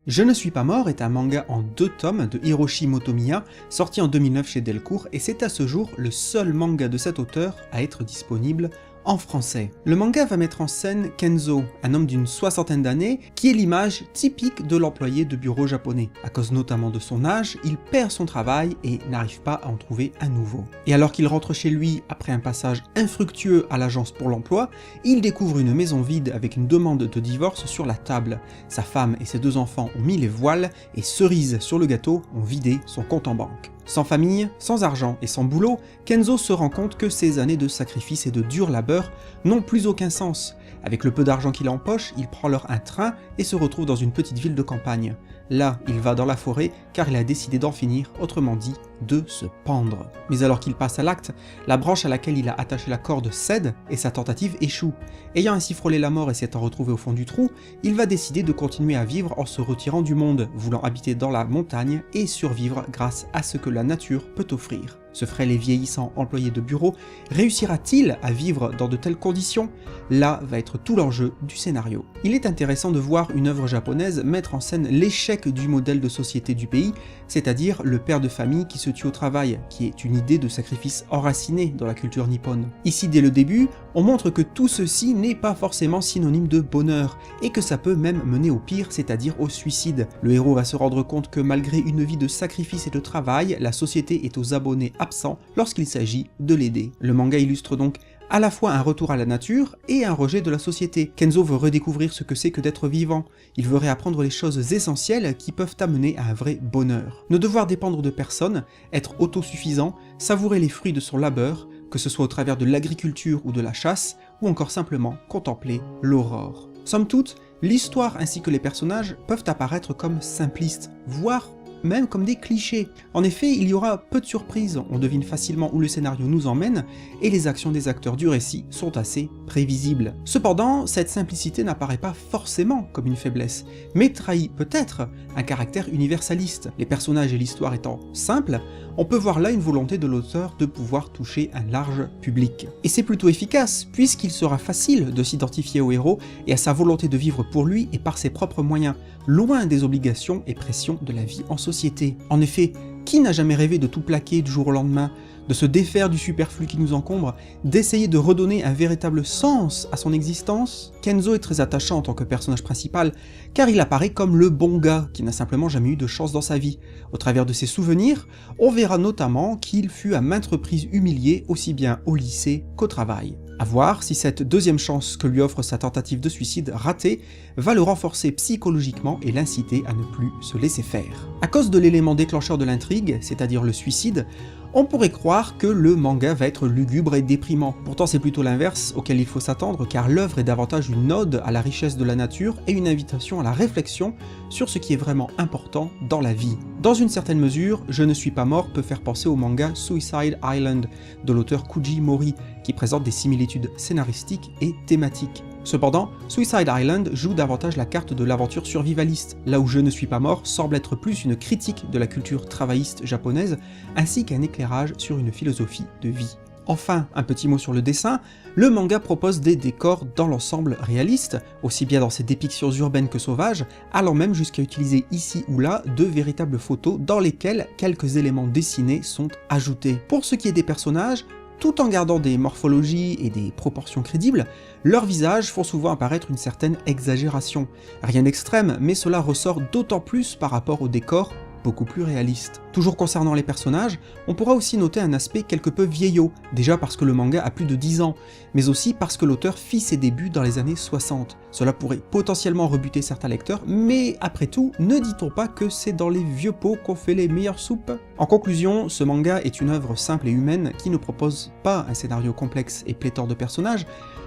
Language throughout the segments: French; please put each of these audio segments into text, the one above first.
Je ne suis pas mort est un manga en 2 tomes de Hiroshi Motomiya, sorti en 2009 chez Delcourt, et c'est à ce jour le seul manga de cet auteur à être disponible en français. Le manga va mettre en scène Kenzo, un homme d'une 60aine d'années, qui est l'image typique de l'employé de bureau japonais. À cause notamment de son âge, il perd son travail et n'arrive pas à en trouver un nouveau. Et alors qu'il rentre chez lui après un passage infructueux à l'agence pour l'emploi, il découvre une maison vide avec une demande de divorce sur la table. Sa femme et ses 2 enfants ont mis les voiles et cerise sur le gâteau, ont vidé son compte en banque. Sans famille, sans argent et sans boulot, Kenzo se rend compte que ses années de sacrifice et de dur labeur n'ont plus aucun sens. Avec le peu d'argent qu'il a en poche, il prend alors un train et se retrouve dans une petite ville de campagne. Là, il va dans la forêt car il a décidé d'en finir, autrement dit, de se pendre. Mais alors qu'il passe à l'acte, la branche à laquelle il a attaché la corde cède et sa tentative échoue. Ayant ainsi frôlé la mort et s'étant retrouvé au fond du trou, il va décider de continuer à vivre en se retirant du monde, voulant habiter dans la montagne et survivre grâce à ce que la nature peut offrir. Ce frêle et vieillissant employé de bureau réussira-t-il à vivre dans de telles conditions? Là va être tout l'enjeu du scénario. Il est intéressant de voir une œuvre japonaise mettre en scène l'échec du modèle de société du pays, c'est-à-dire le père de famille qui se tue au travail, qui est une idée de sacrifice enracinée dans la culture nippone. Ici, dès le début, on montre que tout ceci n'est pas forcément synonyme de bonheur, et que ça peut même mener au pire, c'est-à-dire au suicide. Le héros va se rendre compte que malgré une vie de sacrifice et de travail, la société est aux abonnés absent lorsqu'il s'agit de l'aider. Le manga illustre donc à la fois un retour à la nature et un rejet de la société. Kenzo veut redécouvrir ce que c'est que d'être vivant. Il veut réapprendre les choses essentielles qui peuvent amener à un vrai bonheur. Ne devoir dépendre de personne, être autosuffisant, savourer les fruits de son labeur, que ce soit au travers de l'agriculture ou de la chasse, ou encore simplement contempler l'aurore. Somme toute, l'histoire ainsi que les personnages peuvent apparaître comme simplistes, voire même comme des clichés. En effet, il y aura peu de surprises, on devine facilement où le scénario nous emmène, et les actions des acteurs du récit sont assez prévisibles. Cependant, cette simplicité n'apparaît pas forcément comme une faiblesse, mais trahit peut-être un caractère universaliste. Les personnages et l'histoire étant simples, on peut voir là une volonté de l'auteur de pouvoir toucher un large public. Et c'est plutôt efficace, puisqu'il sera facile de s'identifier au héros et à sa volonté de vivre pour lui et par ses propres moyens, loin des obligations et pressions de la vie en société. En effet, qui n'a jamais rêvé de tout plaquer du jour au lendemain, de se défaire du superflu qui nous encombre, d'essayer de redonner un véritable sens à son existence? Kenzo est très attachant en tant que personnage principal, car il apparaît comme le bon gars qui n'a simplement jamais eu de chance dans sa vie. Au travers de ses souvenirs, on verra notamment qu'il fut à maintes reprises humilié aussi bien au lycée qu'au travail. À voir si cette deuxième chance que lui offre sa tentative de suicide ratée va le renforcer psychologiquement et l'inciter à ne plus se laisser faire. À cause de l'élément déclencheur de l'intrigue, c'est-à-dire le suicide, on pourrait croire que le manga va être lugubre et déprimant. Pourtant c'est plutôt l'inverse auquel il faut s'attendre, car l'œuvre est davantage une ode à la richesse de la nature et une invitation à la réflexion sur ce qui est vraiment important dans la vie. Dans une certaine mesure, Je ne suis pas mort peut faire penser au manga Suicide Island de l'auteur Kuji Mori, qui présente des similitudes scénaristiques et thématiques. Cependant, Suicide Island joue davantage la carte de l'aventure survivaliste, là où Je ne suis pas mort semble être plus une critique de la culture travailliste japonaise, ainsi qu'un éclairage sur une philosophie de vie. Enfin, un petit mot sur le dessin, le manga propose des décors dans l'ensemble réalistes, aussi bien dans ses dépictions urbaines que sauvages, allant même jusqu'à utiliser ici ou là de véritables photos dans lesquelles quelques éléments dessinés sont ajoutés. Pour ce qui est des personnages, tout en gardant des morphologies et des proportions crédibles, leurs visages font souvent apparaître une certaine exagération. Rien d'extrême, mais cela ressort d'autant plus par rapport au décor beaucoup plus réaliste. Toujours concernant les personnages, on pourra aussi noter un aspect quelque peu vieillot, déjà parce que le manga a plus de 10 ans, mais aussi parce que l'auteur fit ses débuts dans les années 60. Cela pourrait potentiellement rebuter certains lecteurs, mais après tout, ne dit-on pas que c'est dans les vieux pots qu'on fait les meilleures soupes? En conclusion, ce manga est une œuvre simple et humaine qui ne propose pas un scénario complexe et pléthore de personnages,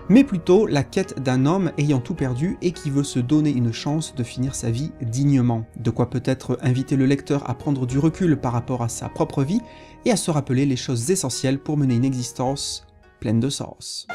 mais plutôt la quête d'un homme ayant tout perdu et qui veut se donner une chance de finir sa vie dignement. De quoi peut-être inviter le lecteur à prendre du recul par rapport à sa propre vie et à se rappeler les choses essentielles pour mener une existence pleine de sens.